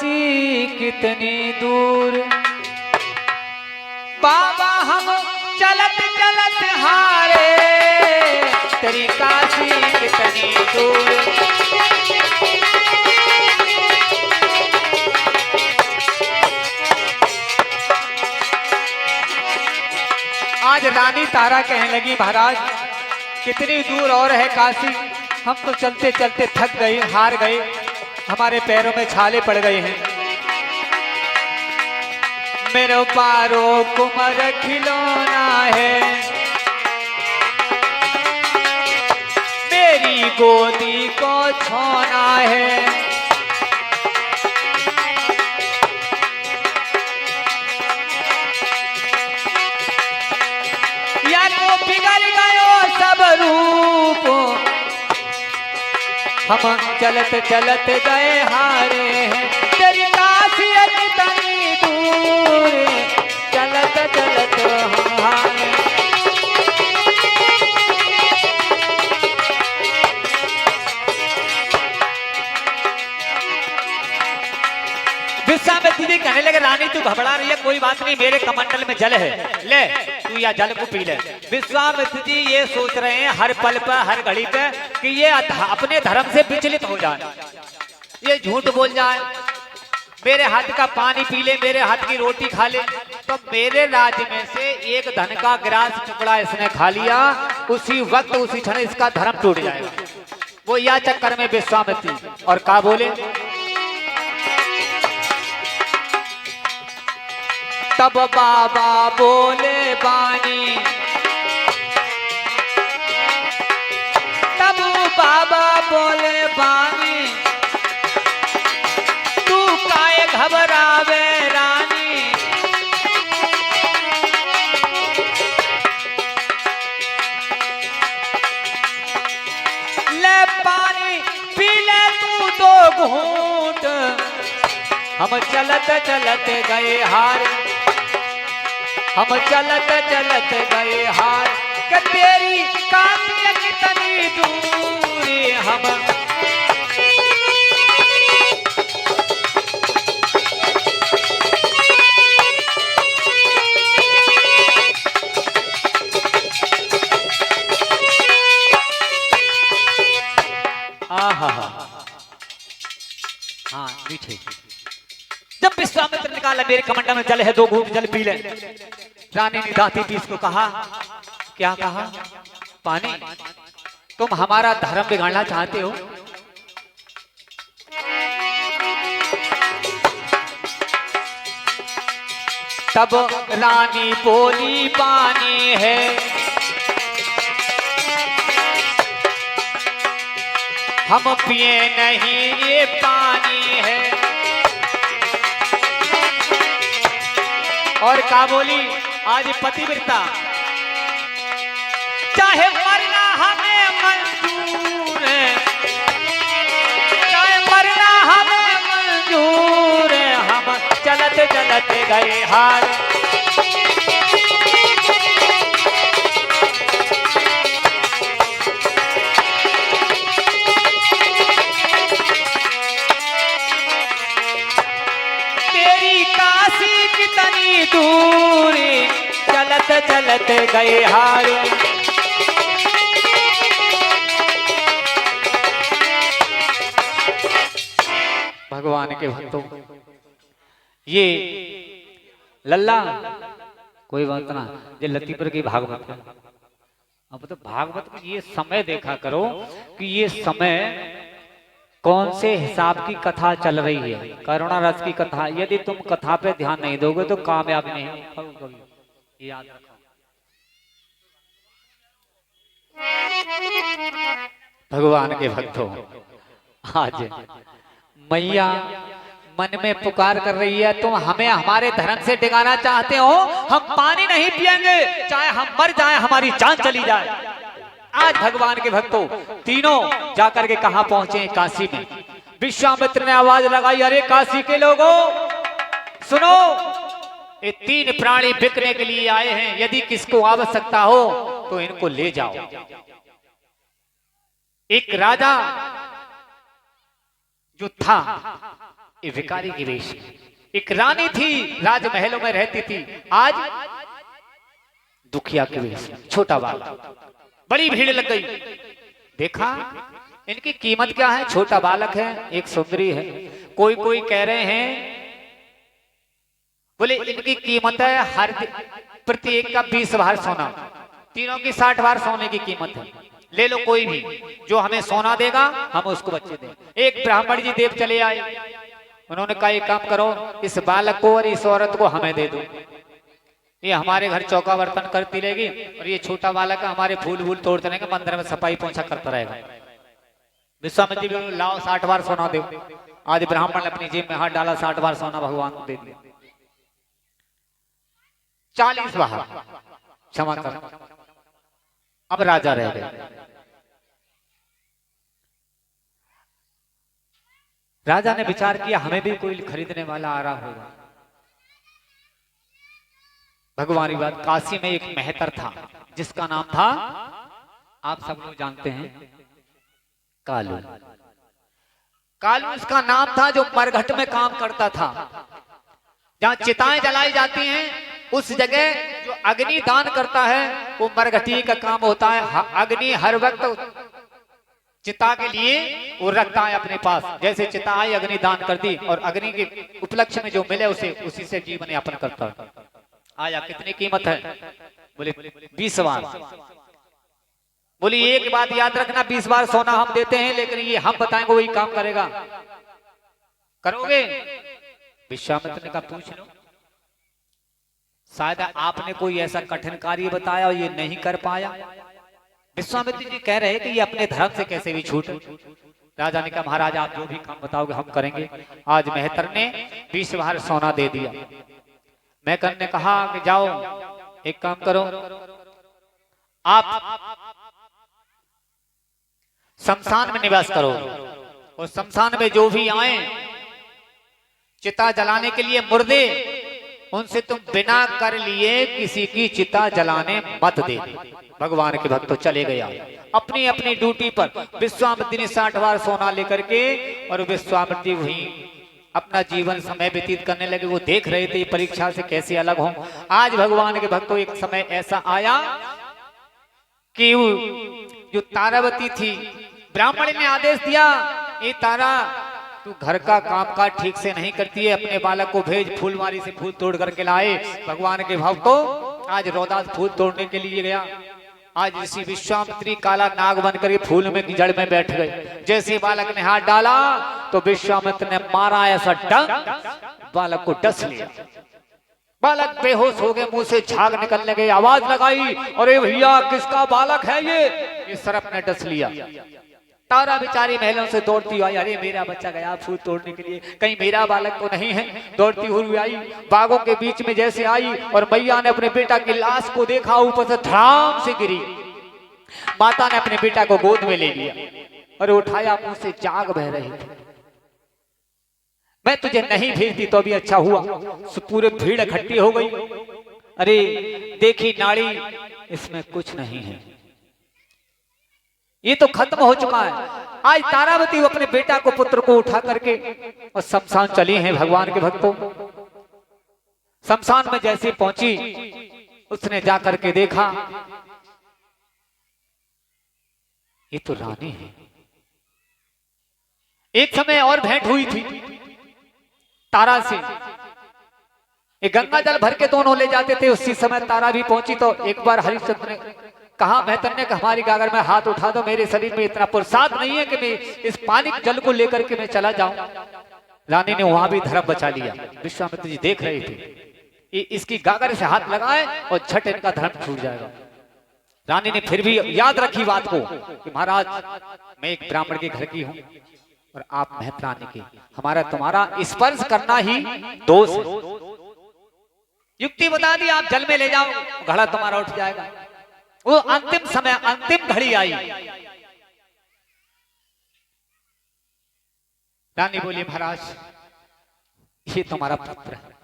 काशी कितनी दूर, बाबा हम चलत चलत हारे, तेरी काशी कितनी दूर। आज रानी तारा कहने लगी, महाराज कितनी दूर और है काशी, हम तो चलते चलते थक गए, हार गए, हमारे पैरों में छाले पड़ गए हैं। मेरो पारो कुमर खिलौना है, मेरी गोदी को छोना है। या तो बिगड़ गयो सब रूप, हम चलत चलत गए हारे हैं, तेरी काशी कितनी दूर, चलत चलत हम हारे। विश्वामित्र जी कहने लगे, रानी तू घबरा रही है, कोई बात नहीं, मेरे कमंडल में जल है, ले तू या जल को पी ले। विश्वामित्र जी ये सोच रहे हैं हर पल पर हर घड़ी पे कि ये अपने धर्म से विचलित हो जाए, ये झूठ बोल जाए, मेरे हाथ का पानी पी ले, मेरे हाथ की रोटी खा ले, तो मेरे राज्य में से एक धन का ग्रास टुकड़ा इसने खा लिया, उसी वक्त उसी क्षण इसका धर्म टूट जाएगा। वो या चक्कर में विश्वामित्र और का बोले, तब बाबा बोले बानी, तब बाबा बोले बानी, तू काहे घबरावे रानी, ले पानी पी ले तू दो घूंट, हम चलत चलत गए हार, हम चलत चलत गए हार, कि तेरी काशी कितनी दूर, हम हाँ मीठे। जब विश्वामित्र निकाला, मेरे कमंडल में जल है, दो घूंट जल पी ले। रानी ने दाती पीस को कहा, क्या कहा, पानी, तुम हमारा धर्म बिगाड़ना चाहते हो। तब रानी बोली, पानी है, हम पिए नहीं, ये पानी है। और का बोली, आज पतिव्रता, चाहे मरना हमें मंजूर है, चाहे मरना हमें मंजूर है, हम चलत चलत गए हार। तेरी काशी कितनी दूरी, चलत चलत गए हार। भगवान के भक्तों, ये लल्ला कोई बात ना, ये लतीपुर की भागवत है। अब तो भागवत में ये समय देखा करो कि ये समय कौन से हिसाब की कथा चल रही है, करुणा रस की कथा। यदि तुम कथा पे ध्यान नहीं दोगे तो कामयाब नहीं हो, याद रखो। भगवान के भक्तों, आज मैया मन में पुकार कर रही है, तुम हमें हमारे धर्म से डिगाना चाहते हो, हम पानी नहीं पिएंगे, चाहे हम मर जाए, हमारी जान चली जाए। आज भगवान के भक्तों तीनों जाकर के कहां पहुंचे, काशी में। विश्वामित्र ने आवाज लगाई, अरे काशी के लोगों सुनो, ये तीन प्राणी बिकने के लिए आए हैं, यदि किसको आवश्यकता हो तो इनको ले जाओ। एक राजा जो था ये भिखारी की वेश। एक रानी थी, राजमहलों में रहती थी, आज दुखिया के वेश, छोटा बालक। बड़ी भीड़ लग गई, देखा इनकी कीमत क्या है, छोटा बालक है, एक सुंदरी है। कोई कोई कह रहे हैं, बोले इनकी कीमत है हर प्रत्येक का 20 भार सोना, तीनों की 60 भार सोने की कीमत है, ले लो कोई भी, जो हमें सोना देगा हम उसको बच्चे दें। एक ब्राह्मण जी देव चले आए, उन्होंने कहा एक काम करो, इस बालक को और इस औरत को हमें दे दो, ये हमारे घर चौका बर्तन करती रहेगी, और ये छोटा बालक हमारे फूल वूल तोड़ते रहेंगे, मंदिर में सफाई पोंछा करता रहेगा। विश्वामित्र जी बोले लाओ 60 बार सोना दो। आज ब्राह्मण ने अपनी जेब में हाथ डाला, 60 बार सोना भगवान को दे दिया। 40 बार क्षमा कर, अब राजा रह गए। राजा ने विचार किया हमें भी कोई खरीदने वाला आ रहा होगा। भगवान की बात, काशी में एक मेहतर था जिसका नाम था, आप सब लोग जानते हैं, कालू। कालू इसका नाम था, जो मरघट में काम करता था। जहां चिताएं जलाई जाती हैं उस जगह जो अग्नि दान करता है वो मरघटी का काम होता है। अग्नि हर वक्त चिता के लिए वो रखता है अपने पास, जैसे चिता आई अग्नि दान कर दी, और अग्नि के उपलक्ष्य में जो मिले उसे उसी से जीवन यापन करता है। आया कितनी कीमत है, बोले 20 बार। बोली एक बात याद रखना, 20 बार सोना हम देते हैं, लेकिन ये हम बताएंगे वही काम करेगा, करोगे? विश्वामित्र ने कहा पूछ लो, शायद आपने कोई ऐसा कठिन कार्य बताया और ये नहीं कर पाया। विश्वामित्र जी कह रहे कि ये अपने धर्म से कैसे भी छूट। राजा ने कहा महाराज आप जो भी काम बताओगे हम करेंगे। आज मेहतर ने 20 बार सोना दे दिया। मेहतर ने कहा कि जाओ एक काम करो, आप शमशान में निवास करो, और शमशान में जो भी आए चिता जलाने के लिए मुर्दे, उनसे तुम बिना कर लिए किसी की चिता जलाने मत दे। भगवान के भक्त तो चले गया अपनी अपनी ड्यूटी पर। विश्वामित्र ने 60 बार सोना लेकर के, और विश्वामित्र जी वही अपना जीवन समय व्यतीत करने लगे। वो देख रहे थे परीक्षा से कैसे अलग हो। आज भगवान के भक्तों एक समय ऐसा आया कि जो तारावती थी, ब्राह्मण ने आदेश दिया, ये तारा तू घर का काम काज ठीक से नहीं करती है, अपने बालक को भेज, फूलमारी से फूल तोड़ करके लाए। भगवान के भक्त तो आज रौदास फूल तोड़ने के लिए गया। आज ऋषि विश्वामित्री काला नाग बनकर फूल में की जड़ में बैठ गए। जैसे बालक ने हाथ डाला तो विश्वामित्र ने मारा ऐसा डंक, बालक को डस लिया। बालक बेहोश हो गए, मुंह से झाग निकलने गई, आवाज लगाई, अरे भैया किसका बालक है ये सर्प ने डस लिया। तारा बेचारी महलों से दौड़ती आई, अरे मेरा बच्चा गया फूल तोड़ने के लिए, कहीं मेरा बालक तो नहीं है। दौड़ती हुई आई, बागों के बीच में जैसे आई, और मैया ने अपने बेटा की लाश को देखा, ऊपर से धड़ाम से गिरी। माता ने अपने बेटा को गोद में ले लिया और उठाया, मुंह से झाग बह रही थी। मैं तुझे नहीं भेजती तो अभी अच्छा हुआ। पूरे भीड़ इकट्ठी हो गई। अरे देखी नाड़ी, इसमें कुछ नहीं है, ये तो खत्म हो चुका है। आज तारावती अपने बेटा को, पुत्र को उठा करके और शमशान चली हैं। भगवान के भक्तों शमशान में जैसे पहुंची, उसने जाकर के देखा ये तो रानी है। एक समय और भेंट हुई थी तारा से, ये गंगा जल भर के दोनों ले जाते थे। उसी समय तारा भी पहुंची तो एक बार हरिश्चंद्र ने कहा, मेहतर ने हमारी गागर में हाथ उठा दो, मेरे शरीर में इतना पुरुषार्थ नहीं है कि मैं इस पानी के जल को लेकर के मैं चला जाऊं। रानी ने वहां भी धर्म बचा लिया। विश्वामित्र जी देख रहे थे इसकी गागर से हाथ लगाए और झट इनका धर्म छूट जाएगा। रानी ने फिर भी याद रखी बात को कि महाराज मैं एक ब्राह्मण के घर की हूं और आप मेहतरानी की, हमारा तुम्हारा स्पर्श करना ही दोष है। युक्ति बता दी, आप जल में ले जाओ, घड़ा तुम्हारा उठ जाएगा। वो अंतिम समय, अंतिम घड़ी आई। रानी बोली महाराज ये तुम्हारा पुत्र है,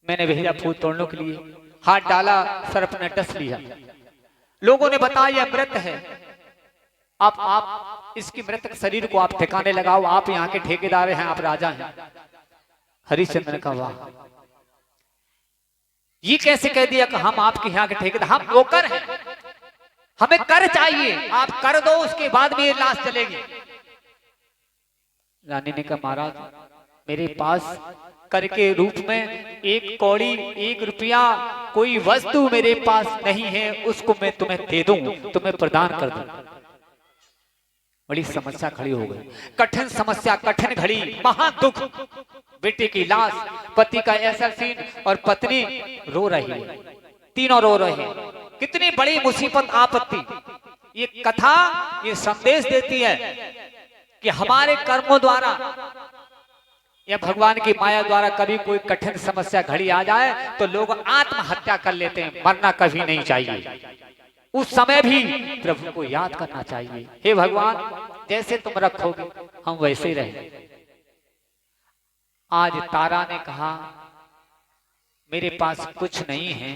मैंने भेजा फूल तोड़ने के लिए, हाथ डाला सर्प ने डस लिया। लोगों ने बताया यह मृत है। आप इसकी मृतक शरीर को आप ठिकाने लगाओ, आप यहाँ के ठेकेदार हैं, आप राजा हैं। हरिश्चंद्र ने कहा वाह, ये कैसे कह दिया कि हम आपके यहाँ के ठेकेदार, हम नौकर हैं, हमें कर चाहिए, आप कर दो, उसके बाद में ये लाश चलेगी। रानी ने कहा महाराज मेरे पास कर के रूप में 1 कौड़ी 1 रुपया कोई वस्तु मेरे पास नहीं है, उसको मैं तुम्हें दे दूं, तुम्हें प्रदान कर दूं। बड़ी समस्या खड़ी हो गई, कठिन समस्या, कठिन घड़ी, महा दुख। बेटे की लाश, पति का ऐसा सीन और पत्नी रो रही है, तीनों रो रहे हैं। कितनी बड़ी मुसीबत, आपत्ति। ये कथा ये संदेश देती है कि हमारे कर्मों द्वारा या भगवान की माया द्वारा कभी कोई कठिन समस्या घड़ी आ जाए तो लोग आत्महत्या कर लेते हैं। मरना कभी नहीं चाहिए, उस समय भी प्रभु को याद करना चाहिए। हे भगवान, जैसे तुम रखोगे हम वैसे ही रहे। आज तारा ने कहा मेरे पास कुछ नहीं है,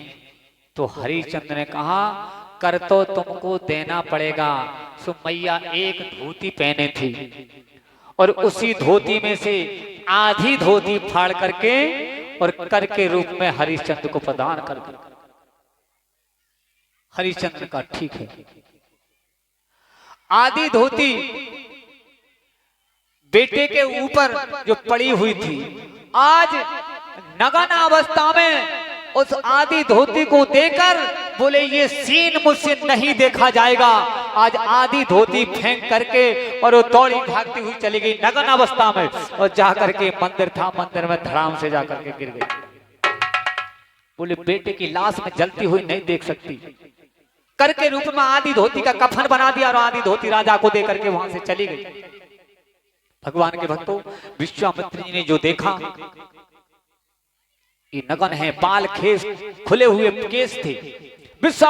तो हरिश्चंद्र ने कहा कर तो तुमको देना पड़ेगा। सो मैया एक धोती पहने थी और उसी धोती में से आधी धोती फाड़ करके और कर के रूप में हरिश्चंद्र को प्रदान कर दी। हरिश्चंद्र का ठीक है। आधी धोती बेटे के ऊपर जो पड़ी हुई थी, आज नगन अवस्था में उस आधी धोती को देकर बोले ये सीन मुझसे नहीं देखा जाएगा। आज आधी धोती फेंक करके और वो दौड़ी भागती हुई चली गई नगन अवस्था में, और जाकर के मंदिर था, मंदिर में धड़ाम से जाकर के गिर गई। बोले बेटे की लाश में जलती हुई नहीं देख सकती। कर के रूप में आधी धोती का कफन बना दिया और आधी धोती राजा को दे करके वहां से चली गई। भगवान के भक्तों, विश्वामित्र जी ने जो देखा, ये नगन है, बाल खेस खुले हुए केस थे।